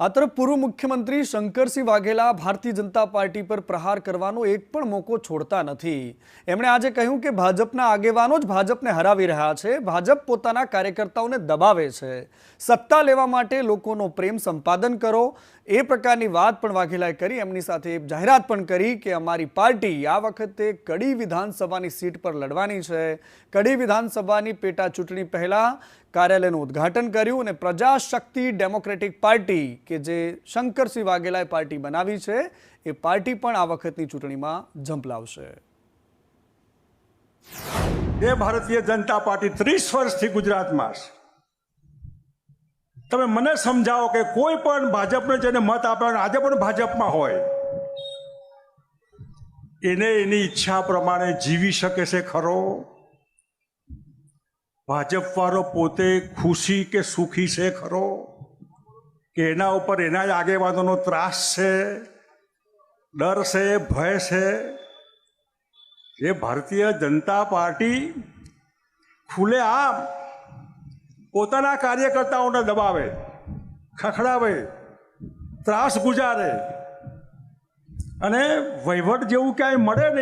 આ તરફ પૂર્વ મુખ્યમંત્રી શંકરસિંહ વાઘેલા ભારતીય જનતા પાર્ટી પર પ્રહાર કરવાનો એક પણ મોકો છોડતા નથી। એમણે આજે કહ્યું કે ભાજપના આગેવાનો જ ભાજપને હરાવી રહ્યા છે। ભાજપ પોતાના કાર્યકર્તાઓને દબાવે છે। સત્તા લેવા માટે લોકોનો પ્રેમ સંપાદન કરો, એ પ્રકારની વાત પણ વાઘેલાએ કરી। એમની સાથે જાહેરાત પણ કરી કે અમારી પાર્ટી આ વખતે કડી વિધાનસભાની સીટ પર લડવાની છે। કડી વિધાનસભાની પેટા ચૂંટણી પહેલા કાર્યાલયનું ઉદ્ઘાટન કર્યું અને પ્રજાશક્તિ ડેમોક્રેટિક પાર્ટી કે જે શંકરસિંહ વાઘેલાએ પાર્ટી બનાવી છે એ પાર્ટી પણ આ વખતની ચૂંટણીમાં ઝંપલાવશે। એ ભારતીય જનતા પાર્ટી 30 વર્ષથી ગુજરાતમાં છે। તમે મને સમજાવો કે કોઈ પણ ભાજપને જેને મત આપ્યો આજે પણ ભાજપમાં હોય એને એની ઈચ્છા પ્રમાણે જીવી શકે છે ખરો? ભાજપવાળો પોતે ખુશી કે સુખી છે ખરો? કે એના ઉપર એના જ આગેવાનોનો ત્રાસ છે, ડર છે, ભય છે? એ ભારતીય જનતા પાર્ટી ખુલ્લેઆમ પોતાના કાર્યકર્તાઓને દબાવે, ખખડાવે, ત્રાસ ગુજારે અને વહીવટ જેવું ક્યાંય મળે નહીં।